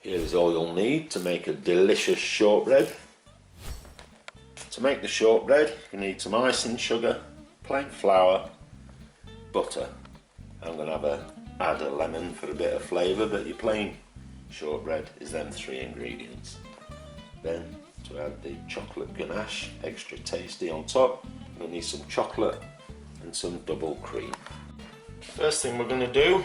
Here's all you'll need to make a delicious shortbread. To make the shortbread, you need some icing sugar, plain flour, butter. I'm going to add a lemon for a bit of flavour, but your plain shortbread is them 3 ingredients. Then to add the chocolate ganache, extra tasty on top, you'll need some chocolate and some double cream. First thing we're going to do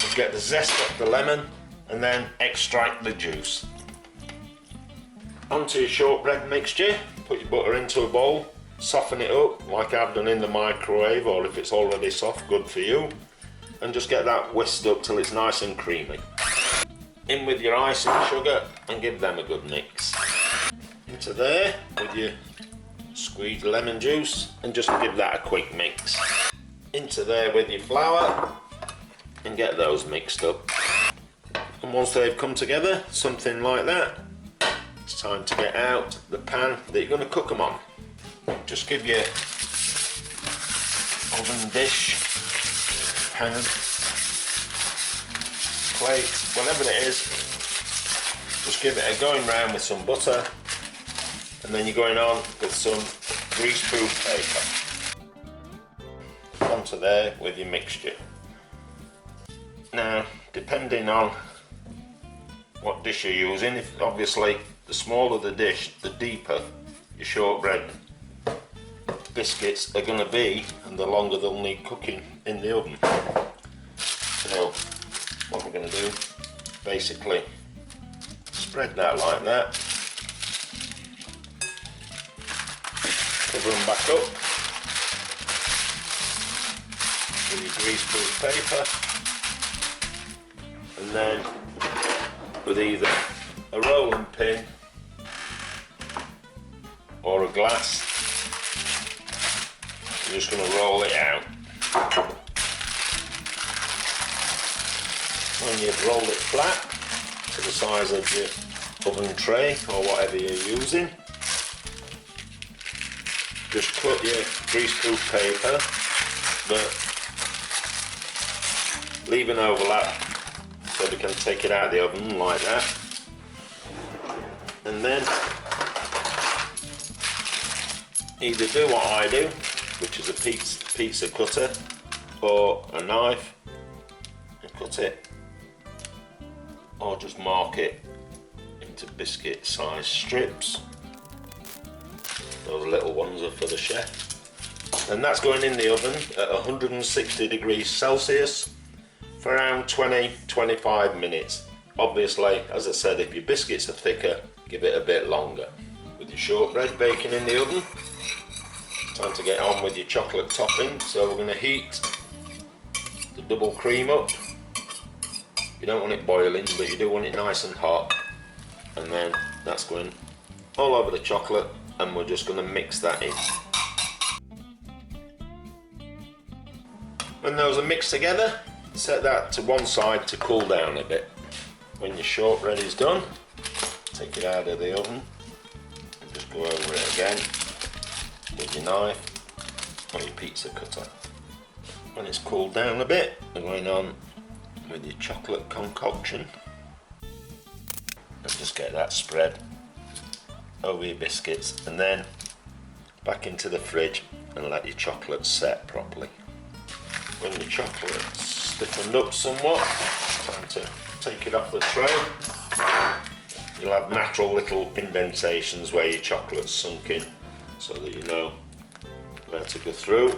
is get the zest off the lemon and then extract the juice. Onto your shortbread mixture, put your butter into a bowl, soften it up like I've done in the microwave, or if it's already soft, good for you, and just get that whisked up till it's nice and creamy. In with your icing sugar and give them a good mix. Into there with your squeezed lemon juice and just give that a quick mix. Into there with your flour and get those mixed up. And once they've come together, something like that, it's time to get out the pan that you're going to cook them on. Just give your oven dish, pan, plate, whatever it is, just give it a going round with some butter, and then you're going on with some greaseproof paper. Onto there with your mixture. Now, depending on what dish you're using, if obviously the smaller the dish, the deeper your shortbread biscuits are going to be, and the longer they'll need cooking in the oven. So what we're going to do, basically spread that like that, cover them back up with your greaseproof paper, and then with either a rolling pin or a glass, you're just going to roll it out. When you've rolled it flat to the size of your oven tray or whatever you're using, just cut your greaseproof paper, but leave an overlap so we can take it out of the oven like that. And then either do what I do, which is a pizza cutter, or a knife and cut it, or just mark it into biscuit size strips. Those little ones are for the chef. And that's going in the oven at 160 degrees Celsius for around 20-25 minutes. Obviously, as I said, if your biscuits are thicker, give it a bit longer. With your shortbread baking in the oven, time to get on with your chocolate topping. So we're going to heat the double cream up. You don't want it boiling, but you do want it nice and hot. And then that's going all over the chocolate, and we're just going to mix that in. When those are mixed together, set that to one side to cool down a bit. When your shortbread is done, take it out of the oven and just go over it again with your knife or your pizza cutter. When it's cooled down a bit, we're going on with your chocolate concoction and just get that spread over your biscuits, and then back into the fridge and let your chocolate set properly. When your chocolate's stiffened up somewhat, time to take it off the tray. You'll have natural little indentations where your chocolate's sunk in, so that you know where to go through.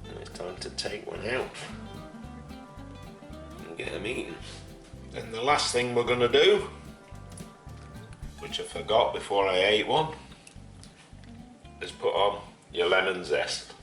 And it's time to take one out and get them eaten. And the last thing we're going to do, which I forgot before I ate one, is put on your lemon zest.